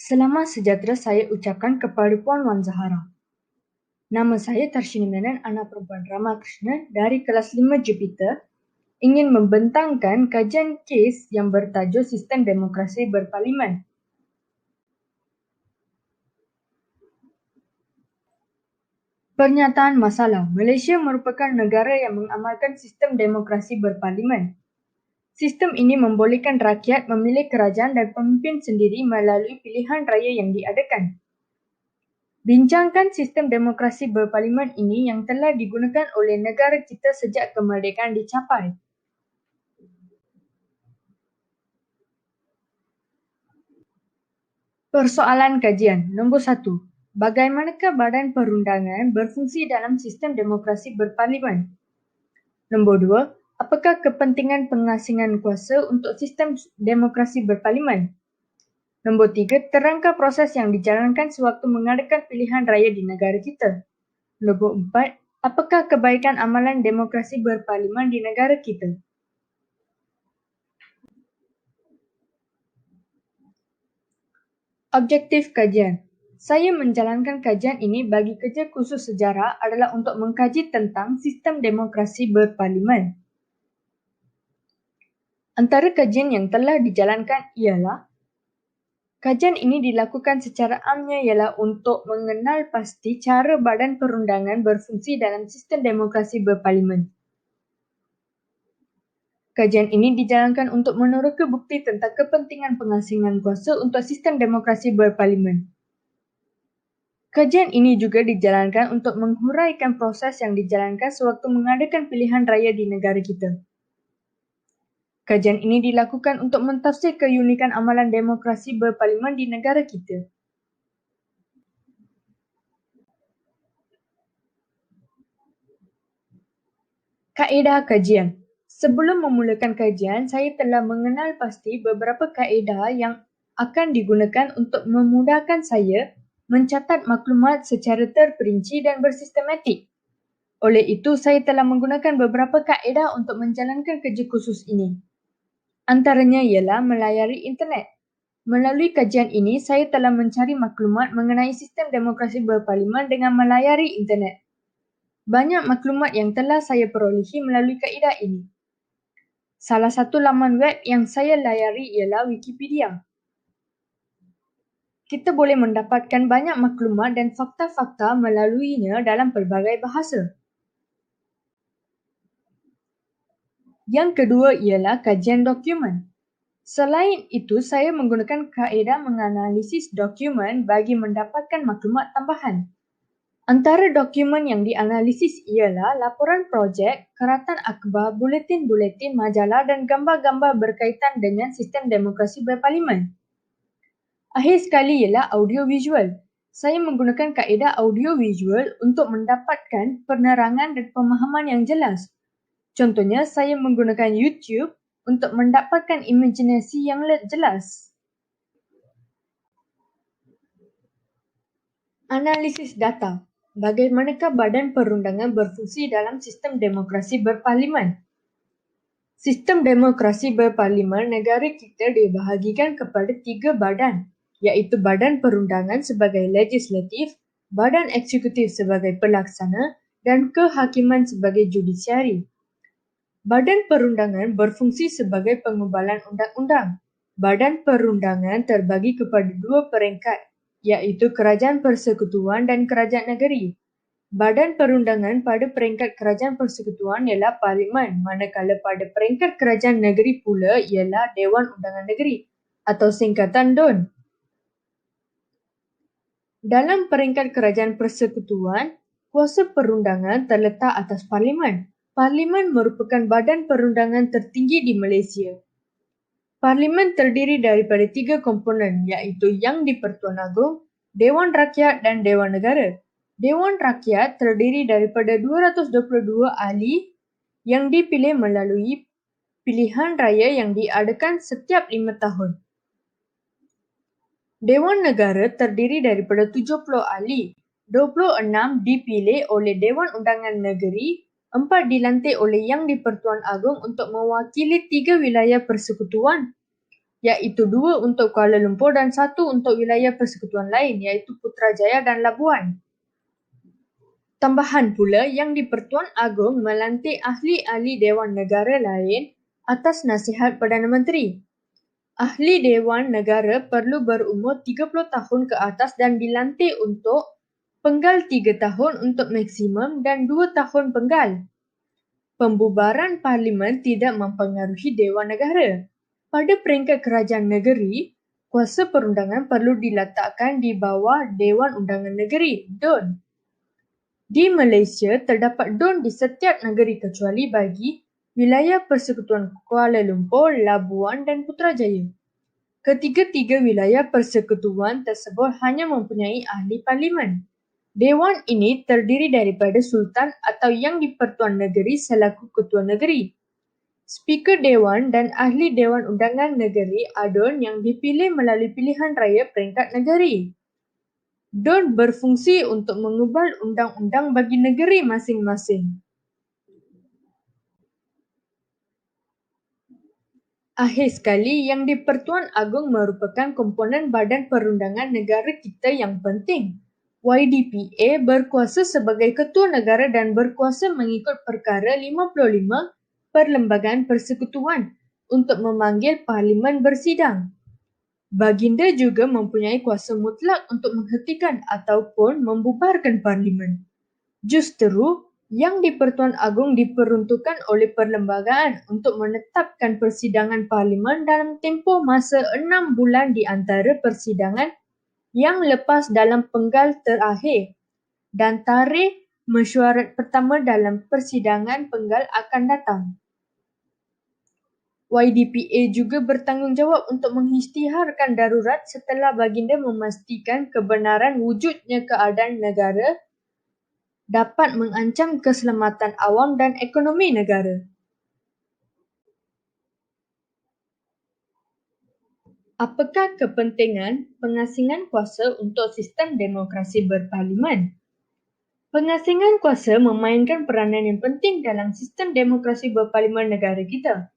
Selamat sejahtera saya ucapkan kepada Puan Wan Zahara. Nama saya Tarshini Menon, anak perempuan Ramakrishna dari kelas 5 Jupiter, ingin membentangkan kajian kes yang bertajuk Sistem Demokrasi Berparlimen. Pernyataan masalah, Malaysia merupakan negara yang mengamalkan sistem demokrasi berparlimen. Sistem ini membolehkan rakyat memilih kerajaan dan pemimpin sendiri melalui pilihan raya yang diadakan. Bincangkan sistem demokrasi berparlimen ini yang telah digunakan oleh negara kita sejak kemerdekaan dicapai. Persoalan kajian nombor 1. Bagaimanakah badan perundangan berfungsi dalam sistem demokrasi berparlimen? Nombor 2. Apakah kepentingan pengasingan kuasa untuk sistem demokrasi berparlimen? Nombor 3. Terangkan proses yang dijalankan sewaktu mengadakan pilihan raya di negara kita. Nombor 4. Apakah kebaikan amalan demokrasi berparlimen di negara kita? Objektif kajian. Saya menjalankan kajian ini bagi kerja khusus sejarah adalah untuk mengkaji tentang sistem demokrasi berparlimen. Antara kajian yang telah dijalankan ialah kajian ini dilakukan secara amnya ialah untuk mengenal pasti cara badan perundangan berfungsi dalam sistem demokrasi berparlimen. Kajian ini dijalankan untuk meneroka bukti tentang kepentingan pengasingan kuasa untuk sistem demokrasi berparlimen. Kajian ini juga dijalankan untuk menghuraikan proses yang dijalankan sewaktu mengadakan pilihan raya di negara kita. Kajian ini dilakukan untuk mentafsir keunikan amalan demokrasi berparlimen di negara kita. Kaedah kajian. Sebelum memulakan kajian, saya telah mengenal pasti beberapa kaedah yang akan digunakan untuk memudahkan saya mencatat maklumat secara terperinci dan bersistematik. Oleh itu, saya telah menggunakan beberapa kaedah untuk menjalankan kerja khusus ini. Antaranya ialah melayari internet. Melalui kajian ini, saya telah mencari maklumat mengenai sistem demokrasi berparlimen dengan melayari internet. Banyak maklumat yang telah saya perolehi melalui kaedah ini. Salah satu laman web yang saya layari ialah Wikipedia. Kita boleh mendapatkan banyak maklumat dan fakta-fakta melaluinya dalam pelbagai bahasa. Yang kedua ialah kajian dokumen. Selain itu, saya menggunakan kaedah menganalisis dokumen bagi mendapatkan maklumat tambahan. Antara dokumen yang dianalisis ialah laporan projek, keratan akhbar, buletin-buletin, majalah dan gambar-gambar berkaitan dengan sistem demokrasi berparlimen. Akhir sekali ialah audio-visual. Saya menggunakan kaedah audio-visual untuk mendapatkan penerangan dan pemahaman yang jelas. Contohnya, saya menggunakan YouTube untuk mendapatkan imajinasi yang jelas. Analisis data. Bagaimanakah badan perundangan berfungsi dalam sistem demokrasi berparlimen? Sistem demokrasi berparlimen negara kita dibahagikan kepada 3 badan, iaitu badan perundangan sebagai legislatif, badan eksekutif sebagai pelaksana dan kehakiman sebagai judisiari. Badan perundangan berfungsi sebagai pengubalan undang-undang. Badan perundangan terbagi kepada 2 peringkat, iaitu kerajaan persekutuan dan kerajaan negeri. Badan perundangan pada peringkat kerajaan persekutuan ialah Parlimen, manakala pada peringkat kerajaan negeri pula ialah Dewan Undangan Negeri atau singkatan DUN. Dalam peringkat kerajaan persekutuan, kuasa perundangan terletak atas Parlimen. Parlimen merupakan badan perundangan tertinggi di Malaysia. Parlimen terdiri daripada 3 komponen, iaitu Yang di-Pertuan Agong, Dewan Rakyat dan Dewan Negara. Dewan Rakyat terdiri daripada 222 ahli yang dipilih melalui pilihan raya yang diadakan setiap 5 tahun. Dewan Negara terdiri daripada 70 ahli, 26 dipilih oleh Dewan Undangan Negeri, 4 dilantik oleh Yang di-Pertuan Agong untuk mewakili 3 wilayah persekutuan. iaitu 2 untuk Kuala Lumpur dan 1 untuk wilayah persekutuan lain, iaitu Putrajaya dan Labuan. Tambahan pula, Yang di-Pertuan Agong melantik ahli-ahli Dewan Negara lain atas nasihat Perdana Menteri. Ahli Dewan Negara perlu berumur 30 tahun ke atas dan dilantik untuk penggal 3 tahun untuk maksimum dan 2 tahun penggal. Pembubaran Parlimen tidak mempengaruhi Dewan Negara. Pada peringkat kerajaan negeri, kuasa perundangan perlu diletakkan di bawah Dewan Undangan Negeri, DUN. Di Malaysia, terdapat DUN di setiap negeri kecuali bagi wilayah Persekutuan Kuala Lumpur, Labuan dan Putrajaya. Ketiga-tiga wilayah persekutuan tersebut hanya mempunyai ahli parlimen. Dewan ini terdiri daripada Sultan atau Yang di-Pertuan Negeri selaku Ketua Negeri, Speaker Dewan dan ahli Dewan Undangan Negeri ADUN yang dipilih melalui pilihan raya peringkat negeri. DUN berfungsi untuk mengubah undang-undang bagi negeri masing-masing. Akhir sekali, Yang di-Pertuan Agong merupakan komponen Badan Perundangan Negara kita yang penting. YDPA berkuasa sebagai Ketua Negara dan berkuasa mengikut Perkara 55 Perlembagaan Persekutuan untuk memanggil Parlimen bersidang. Baginda juga mempunyai kuasa mutlak untuk menghentikan ataupun membubarkan Parlimen. Justeru, Yang di-Pertuan Agong diperuntukkan oleh perlembagaan untuk menetapkan persidangan Parlimen dalam tempoh masa 6 bulan di antara persidangan yang lepas dalam penggal terakhir dan tarikh mesyuarat pertama dalam persidangan penggal akan datang. YDPA juga bertanggungjawab untuk mengisytiharkan darurat setelah baginda memastikan kebenaran wujudnya keadaan negara dapat mengancam keselamatan awam dan ekonomi negara. Apakah kepentingan pengasingan kuasa untuk sistem demokrasi berparlimen? Pengasingan kuasa memainkan peranan yang penting dalam sistem demokrasi berparlimen negara kita.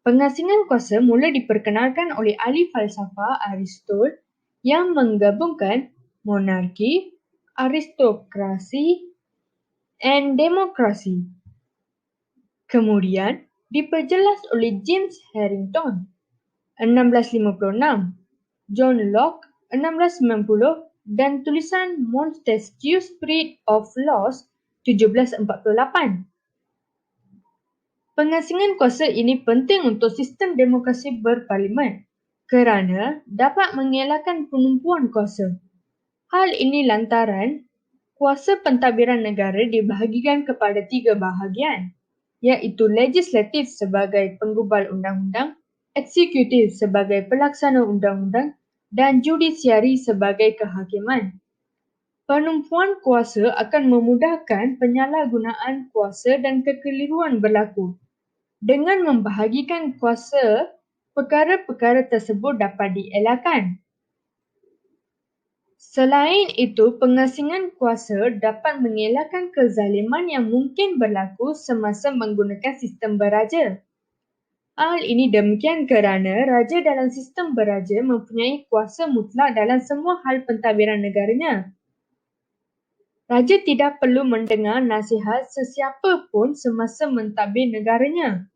Pengasingan kuasa mula diperkenalkan oleh ahli falsafah Aristotle yang menggabungkan monarki, aristokrasi, dan demokrasi. Kemudian diperjelas oleh James Harrington 1656, John Locke 1690 dan tulisan Montesquieu Spirit of Laws 1748. Pengasingan kuasa ini penting untuk sistem demokrasi berparlimen kerana dapat mengelakkan penumpuan kuasa. Hal ini lantaran kuasa pentadbiran negara dibahagikan kepada 3 bahagian, iaitu legislatif sebagai penggubal undang-undang, eksekutif sebagai pelaksana undang-undang dan judisiari sebagai kehakiman. Penumpuan kuasa akan memudahkan penyalahgunaan kuasa dan kekeliruan berlaku. Dengan membahagikan kuasa, perkara-perkara tersebut dapat dielakkan. Selain itu, pengasingan kuasa dapat mengelakkan kezaliman yang mungkin berlaku semasa menggunakan sistem beraja. Hal ini demikian kerana raja dalam sistem beraja mempunyai kuasa mutlak dalam semua hal pentadbiran negaranya. Raja tidak perlu mendengar nasihat sesiapa pun semasa mentadbir negaranya.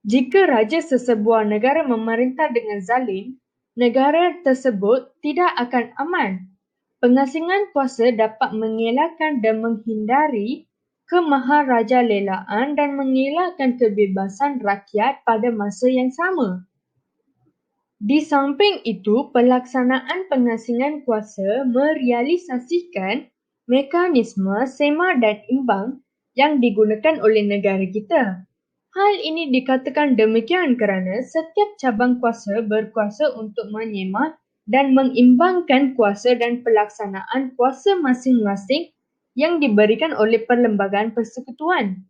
Jika raja sesebuah negara memerintah dengan zalim, negara tersebut tidak akan aman. Pengasingan kuasa dapat mengelakkan dan menghindari kemaharajalelaan dan mengelakkan kebebasan rakyat pada masa yang sama. Di samping itu, pelaksanaan pengasingan kuasa merealisasikan mekanisme sema dan imbang yang digunakan oleh negara kita. Hal ini dikatakan demikian kerana setiap cabang kuasa berkuasa untuk menyema dan mengimbangkan kuasa dan pelaksanaan kuasa masing-masing yang diberikan oleh Perlembagaan Persekutuan.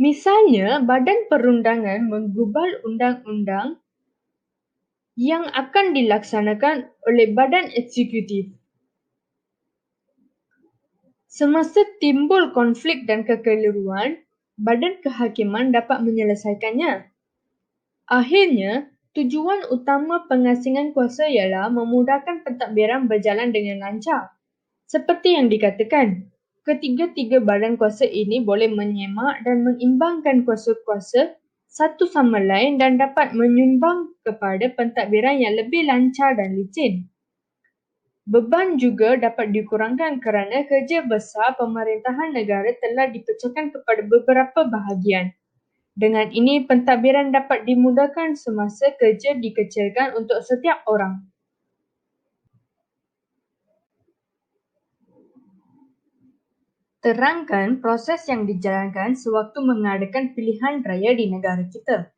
Misalnya, Badan Perundangan menggubal undang-undang yang akan dilaksanakan oleh Badan Eksekutif. Semasa timbul konflik dan kekeliruan, Badan Kehakiman dapat menyelesaikannya. Akhirnya, Tujuan utama pengasingan kuasa ialah memudahkan pentadbiran berjalan dengan lancar. Seperti yang dikatakan, ketiga-tiga badan kuasa ini boleh menyemak dan mengimbangkan kuasa-kuasa satu sama lain dan dapat menyumbang kepada pentadbiran yang lebih lancar dan licin. Beban juga dapat dikurangkan kerana kerja besar pemerintahan negara telah dipecahkan kepada beberapa bahagian. Dengan ini, pentadbiran dapat dimudahkan semasa kerja dikecilkan untuk setiap orang. Terangkan proses yang dijalankan sewaktu mengadakan pilihan raya di negara kita.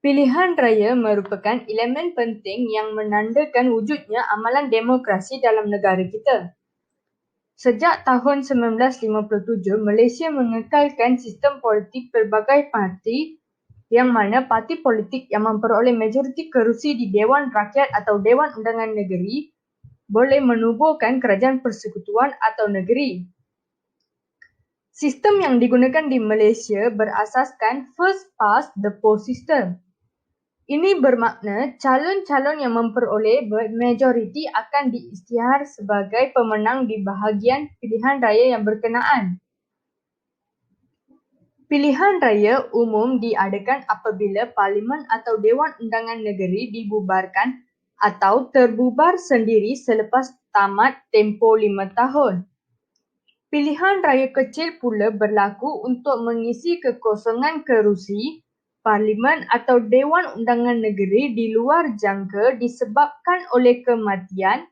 Pilihan raya merupakan elemen penting yang menandakan wujudnya amalan demokrasi dalam negara kita. Sejak tahun 1957, Malaysia mengekalkan sistem politik pelbagai parti yang mana parti politik yang memperoleh majoriti kerusi di Dewan Rakyat atau Dewan Undangan Negeri boleh menubuhkan kerajaan persekutuan atau negeri. Sistem yang digunakan di Malaysia berasaskan first past the post system. Ini bermakna calon-calon yang memperoleh majoriti akan diisytihar sebagai pemenang di bahagian pilihan raya yang berkenaan. Pilihan raya umum diadakan apabila Parlimen atau Dewan Undangan Negeri dibubarkan atau terbubar sendiri selepas tamat tempoh 5 tahun. Pilihan raya kecil pula berlaku untuk mengisi kekosongan kerusi Parlimen atau Dewan Undangan Negeri di luar jangka disebabkan oleh kematian,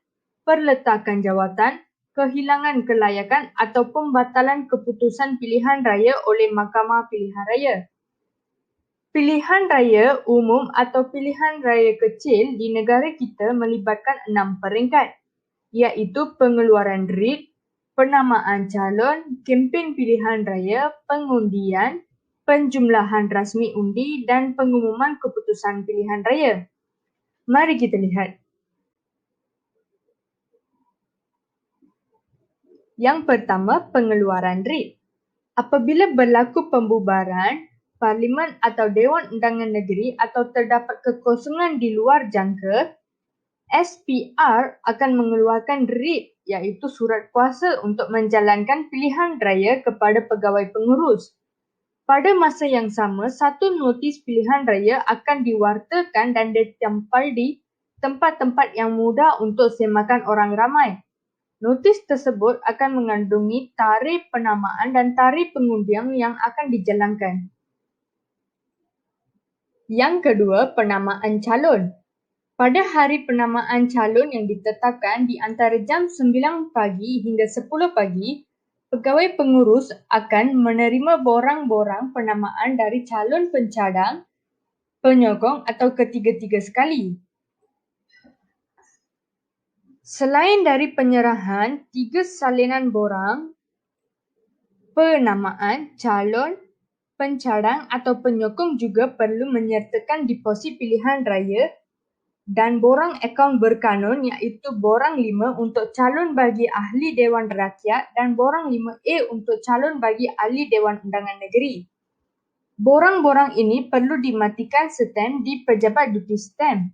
perletakan jawatan, kehilangan kelayakan atau pembatalan keputusan pilihan raya oleh Mahkamah Pilihan Raya. Pilihan raya umum atau pilihan raya kecil di negara kita melibatkan 6 peringkat, iaitu pengeluaran writ, penamaan calon, kempen pilihan raya, pengundian, penjumlahan rasmi undi dan pengumuman keputusan pilihan raya. Mari kita lihat. Yang pertama, pengeluaran writ. Apabila berlaku pembubaran, Parlimen atau Dewan Undangan Negeri atau terdapat kekosongan di luar jangka, SPR akan mengeluarkan writ iaitu surat kuasa untuk menjalankan pilihan raya kepada pegawai pengurus. Pada masa yang sama, satu notis pilihan raya akan diwartakan dan ditempel di tempat-tempat yang mudah untuk semakan orang ramai. Notis tersebut akan mengandungi tarikh penamaan dan tarikh pengundian yang akan dijalankan. Yang kedua, penamaan calon. Pada hari penamaan calon yang ditetapkan di antara jam 9 pagi hingga 10 pagi, pegawai pengurus akan menerima borang-borang penamaan dari calon pencadang, penyokong atau ketiga-tiga sekali. Selain dari penyerahan 3 salinan borang, penamaan, calon, pencadang atau penyokong juga perlu menyertakan deposit pilihan raya dan borang akaun berkanun iaitu borang 5 untuk calon bagi ahli Dewan Rakyat dan borang 5A untuk calon bagi ahli Dewan Undangan Negeri. Borang-borang ini perlu dimatikan stem di pejabat duty stamp.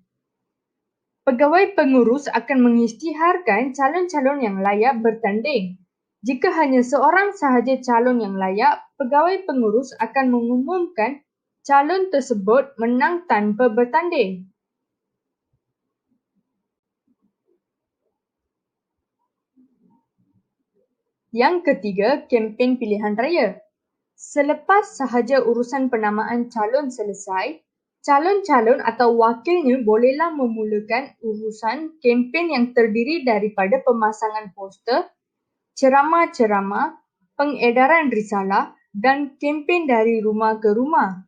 Pegawai pengurus akan mengisytiharkan calon-calon yang layak bertanding. Jika hanya seorang sahaja calon yang layak, pegawai pengurus akan mengumumkan calon tersebut menang tanpa bertanding. Yang ketiga, kempen pilihan raya. Selepas sahaja urusan penamaan calon selesai, calon-calon atau wakilnya bolehlah memulakan urusan kempen yang terdiri daripada pemasangan poster, ceramah-ceramah, pengedaran risalah dan kempen dari rumah ke rumah.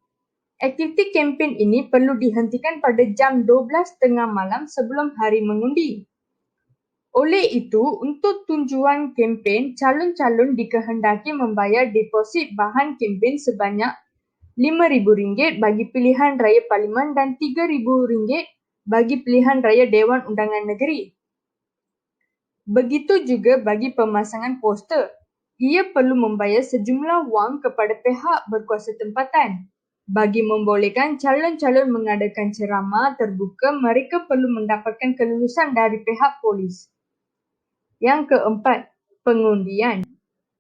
Aktiviti kempen ini perlu dihentikan pada jam 12:30 malam sebelum hari mengundi. Oleh itu, untuk tujuan kempen, calon-calon dikehendaki membayar deposit bahan kempen sebanyak RM5,000 bagi pilihan raya Parlimen dan RM3,000 bagi pilihan raya Dewan Undangan Negeri. Begitu juga bagi pemasangan poster. Ia perlu membayar sejumlah wang kepada pihak berkuasa tempatan. Bagi membolehkan calon-calon mengadakan ceramah terbuka, mereka perlu mendapatkan kelulusan dari pihak polis. Yang keempat, pengundian.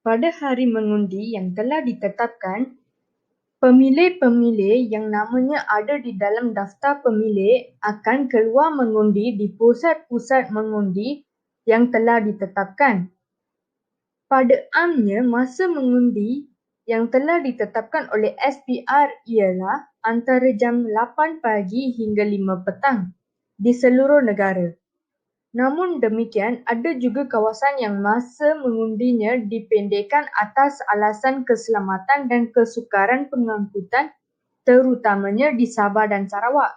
Pada hari mengundi yang telah ditetapkan, pemilih-pemilih yang namanya ada di dalam daftar pemilih akan keluar mengundi di pusat-pusat mengundi yang telah ditetapkan. Pada amnya, masa mengundi yang telah ditetapkan oleh SPR ialah antara jam 8 pagi hingga 5 petang di seluruh negara. Namun demikian, ada juga kawasan yang masa mengundinya dipendekkan atas alasan keselamatan dan kesukaran pengangkutan, terutamanya di Sabah dan Sarawak.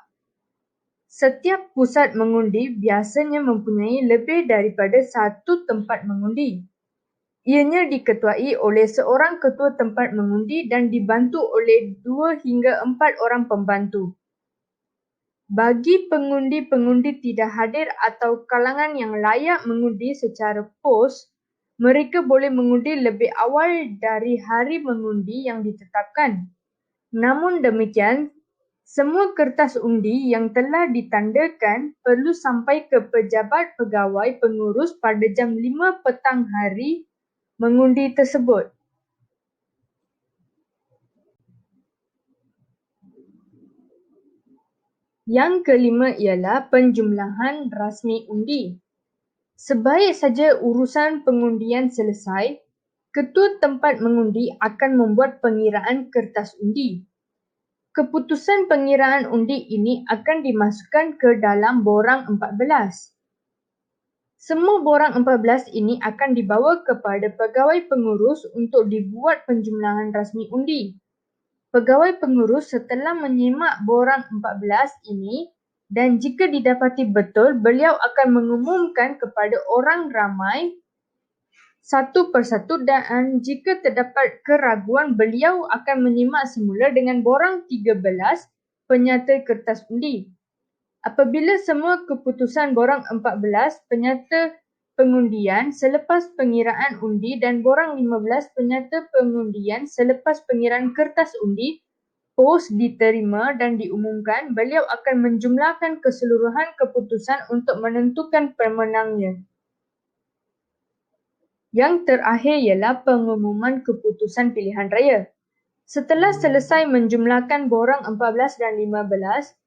Setiap pusat mengundi biasanya mempunyai lebih daripada satu tempat mengundi. Ianya diketuai oleh seorang ketua tempat mengundi dan dibantu oleh 2 hingga 4 orang pembantu. Bagi pengundi-pengundi tidak hadir atau kalangan yang layak mengundi secara pos, mereka boleh mengundi lebih awal dari hari mengundi yang ditetapkan. Namun demikian, semua kertas undi yang telah ditandakan perlu sampai ke pejabat pegawai pengurus pada jam 5 petang hari mengundi tersebut. Yang kelima ialah penjumlahan rasmi undi. Sebaik saja urusan pengundian selesai, ketua tempat mengundi akan membuat pengiraan kertas undi. Keputusan pengiraan undi ini akan dimasukkan ke dalam borang 14. Semua borang 14 ini akan dibawa kepada pegawai pengurus untuk dibuat penjumlahan rasmi undi. Pegawai pengurus setelah menyimak borang 14 ini dan jika didapati betul, beliau akan mengumumkan kepada orang ramai satu persatu dan jika terdapat keraguan, beliau akan menyimak semula dengan borang 13 penyata kertas undi. Apabila semua keputusan borang 14 penyata pengundian selepas pengiraan undi dan borang 15 penyata pengundian selepas pengiraan kertas undi pos diterima dan diumumkan, beliau akan menjumlahkan keseluruhan keputusan untuk menentukan pemenangnya. Yang terakhir ialah pengumuman keputusan pilihan raya. Setelah selesai menjumlahkan borang 14 dan 15,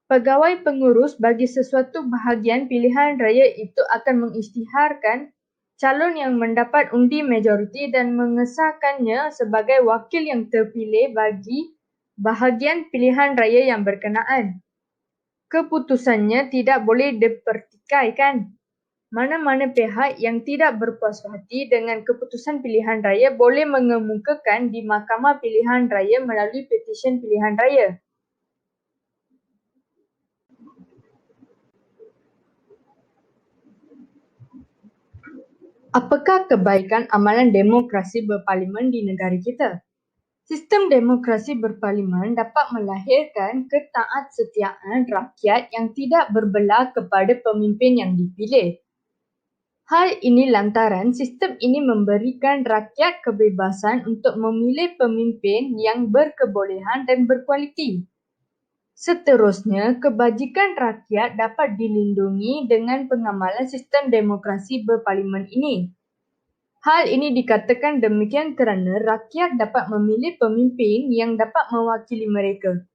pegawai pengurus bagi sesuatu bahagian pilihan raya itu akan mengisytiharkan calon yang mendapat undi majoriti dan mengesahkannya sebagai wakil yang terpilih bagi bahagian pilihan raya yang berkenaan. Keputusannya tidak boleh dipertikaikan. Mana-mana pihak yang tidak berpuas hati dengan keputusan pilihan raya boleh mengemukakan di Mahkamah Pilihan Raya melalui petisyen pilihan raya. Apakah kebaikan amalan demokrasi berparlimen di negara kita? Sistem demokrasi berparlimen dapat melahirkan ketaatsetiaan rakyat yang tidak berbelah kepada pemimpin yang dipilih. Hal ini lantaran sistem ini memberikan rakyat kebebasan untuk memilih pemimpin yang berkebolehan dan berkualiti. Seterusnya, kebajikan rakyat dapat dilindungi dengan pengamalan sistem demokrasi berparlimen ini. Hal ini dikatakan demikian kerana rakyat dapat memilih pemimpin yang dapat mewakili mereka.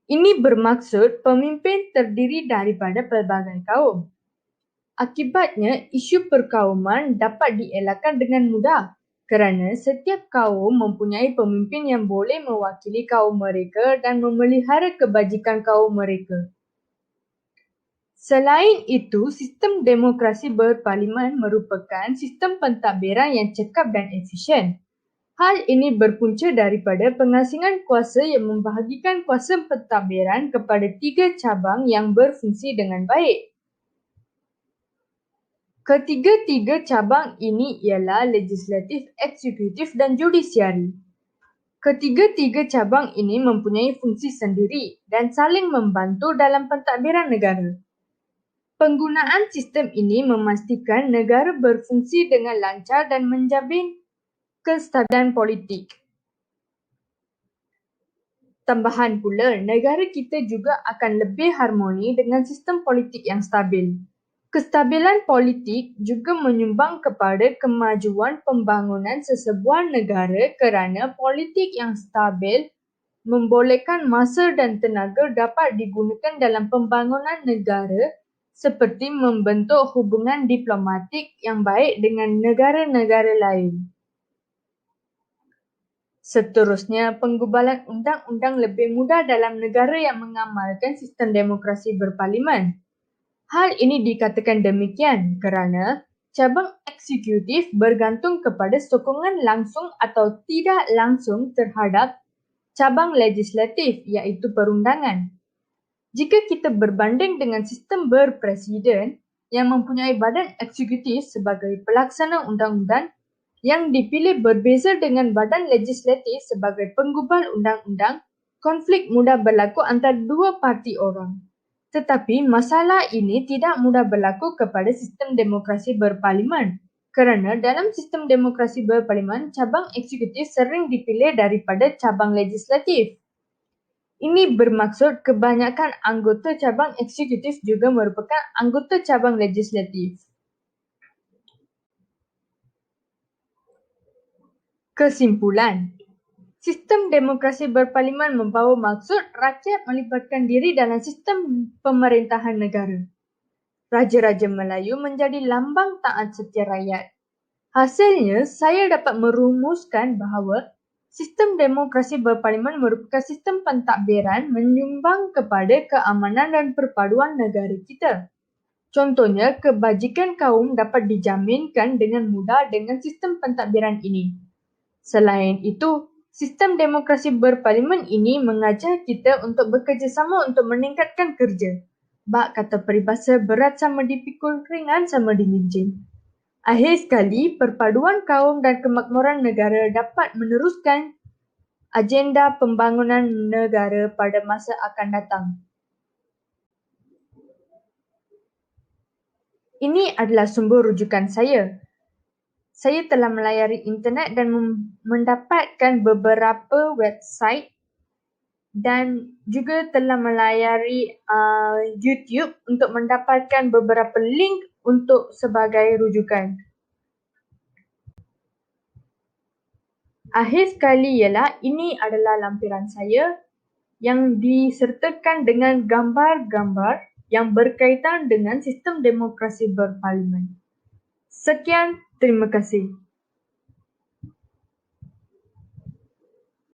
Ini bermaksud pemimpin terdiri daripada pelbagai kaum. Akibatnya, isu perkauman dapat dielakkan dengan mudah kerana setiap kaum mempunyai pemimpin yang boleh mewakili kaum mereka dan memelihara kebajikan kaum mereka. Selain itu, sistem demokrasi berparlimen merupakan sistem pentadbiran yang cekap dan efisien. Hal ini berpunca daripada pengasingan kuasa yang membahagikan kuasa pentadbiran kepada 3 cabang yang berfungsi dengan baik. Ketiga-tiga cabang ini ialah legislatif, eksekutif dan judisiari. Ketiga-tiga cabang ini mempunyai fungsi sendiri dan saling membantu dalam pentadbiran negara. Penggunaan sistem ini memastikan negara berfungsi dengan lancar dan menjamin kestabilan politik. Tambahan pula, negara kita juga akan lebih harmoni dengan sistem politik yang stabil. Kestabilan politik juga menyumbang kepada kemajuan pembangunan sesebuah negara kerana politik yang stabil membolehkan masa dan tenaga dapat digunakan dalam pembangunan negara seperti membentuk hubungan diplomatik yang baik dengan negara-negara lain. Seterusnya, penggubalan undang-undang lebih mudah dalam negara yang mengamalkan sistem demokrasi berparlimen. Hal ini dikatakan demikian kerana cabang eksekutif bergantung kepada sokongan langsung atau tidak langsung terhadap cabang legislatif iaitu perundangan. Jika kita berbanding dengan sistem berpresiden yang mempunyai badan eksekutif sebagai pelaksana undang-undang yang dipilih berbeza dengan badan legislatif sebagai penggubal undang-undang, konflik mudah berlaku antara dua parti orang. Tetapi masalah ini tidak mudah berlaku kepada sistem demokrasi berparlimen kerana dalam sistem demokrasi berparlimen, cabang eksekutif sering dipilih daripada cabang legislatif. Ini bermaksud kebanyakan anggota cabang eksekutif juga merupakan anggota cabang legislatif. Kesimpulan, sistem demokrasi berparlimen membawa maksud rakyat melibatkan diri dalam sistem pemerintahan negara. Raja-Raja Melayu menjadi lambang taat setia rakyat. Hasilnya, saya dapat merumuskan bahawa sistem demokrasi berparlimen merupakan sistem pentadbiran menyumbang kepada keamanan dan perpaduan negara kita. Contohnya, kebajikan kaum dapat dijaminkan dengan mudah dengan sistem pentadbiran ini. Selain itu, sistem demokrasi berparlimen ini mengajar kita untuk bekerjasama untuk meningkatkan kerja. Bak kata peribahasa, berat sama dipikul, ringan sama diminjam. Akhir sekali, perpaduan kaum dan kemakmuran negara dapat meneruskan agenda pembangunan negara pada masa akan datang. Ini adalah sumber rujukan saya. Saya telah melayari internet dan mendapatkan beberapa website dan juga telah melayari YouTube untuk mendapatkan beberapa link untuk sebagai rujukan. Akhir sekali ialah ini adalah lampiran saya yang disertakan dengan gambar-gambar yang berkaitan dengan sistem demokrasi berparlimen. Sekian, terima kasih.